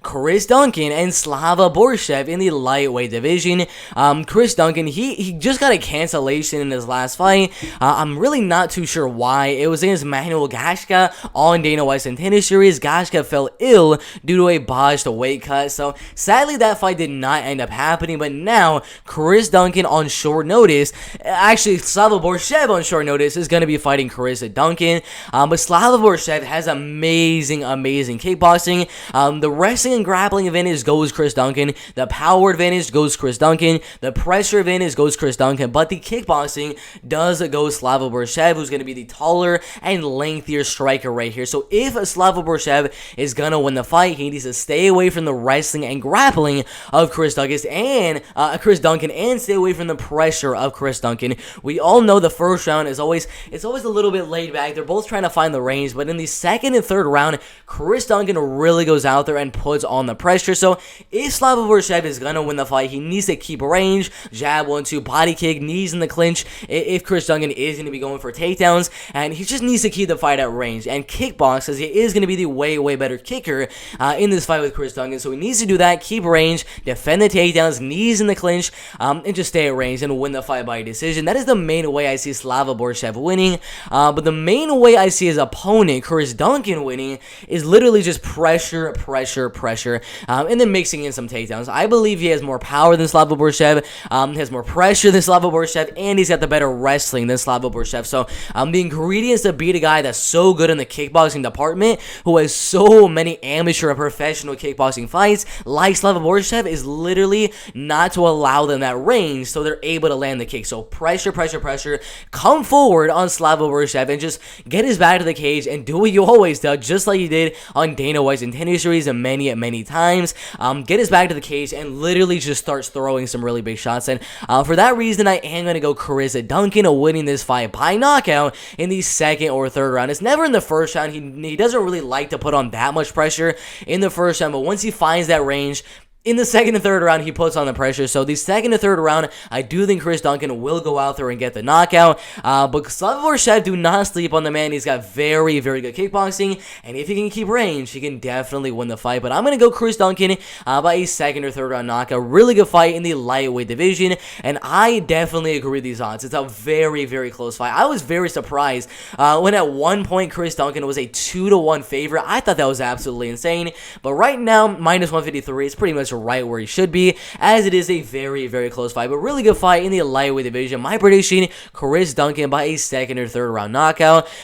Chris Duncan and Slava Borshchev in the lightweight division. Chris Duncan, he just got a cancellation in his last fight. I'm really not too sure why. It was against Manuel Gashka on Dana White's Centennial Series. Gashka fell ill due to a botched weight cut, so sadly that fight did not end up happening. But now Chris Duncan on short notice, actually Slava Borshchev on short notice, is going to be fighting Chris Duncan. But Slava Borshchev has amazing kickboxing. The wrestling and grappling advantage goes Chris Duncan. The power advantage goes Chris Duncan. The pressure advantage goes Chris Duncan. But the kickboxing does go Slava Borshchev, who's going to be the taller and lengthier striker right here. So if Slava Borshchev is going to win the fight, he needs to stay away from the wrestling and grappling of Chris Duncan and stay away from the pressure of Chris Duncan. We all know the first round is always a little bit laid back. They're both trying to find the range, but in the second and third round, Chris Duncan really goes out there and puts on the pressure. So if Slava Borshchev is going to win the fight, he needs to keep range, jab, 1-2, body kick, knees in the clinch, if Chris Duncan is going to be going for takedowns, and he just needs to keep the fight at range and kickbox, as he is going to be the way better kicker in this fight with Chris Duncan. So he needs to do that, keep range, defend the takedowns, knees in the clinch, and just stay at range and win the fight by decision. That is the main way I see Slava Borshchev winning. But the main way I see his opponent, Chris Duncan, winning is literally just pressure, and then mixing in some takedowns. I believe he has more power than Slava Borshchev, has more pressure than Slava Borshchev, and he's got the better wrestling than Slava Borshchev. So the ingredients to beat a guy that's so good in the kickboxing department, who has so many amateur and professional kickboxing fights, like Slava Borshchev, is literally not to allow them that range, so they're able to land the kick. So pressure, come forward on Slava Borshchev and just get his back to the cage and do what you always do, just like you did on Dana White's Centennial Series and many times. Get his back to the cage and literally just starts throwing some really big shots. And for that reason, I am going to go Chris Duncan winning this fight by knockout in the second or third round. It's never in the first round. He doesn't really like to put on that much pressure in the first round, but once he finds that range, in the second and third round, he puts on the pressure. So the second and third round, I do think Chris Duncan will go out there and get the knockout. But Slava Borshchev, do not sleep on the man. He's got very good kickboxing, and if he can keep range, he can definitely win the fight. But I'm going to go Chris Duncan by a second or third round knockout. Really good fight in the lightweight division, and I definitely agree with these odds. It's a very close fight. I was very surprised when at one point Chris Duncan was a 2-1 favorite. I thought that was absolutely insane. But right now, minus 153 is pretty much right where he should be, as it is a very close fight, but really good fight in the lightweight division. My prediction, Chris Duncan by a second or third round knockout.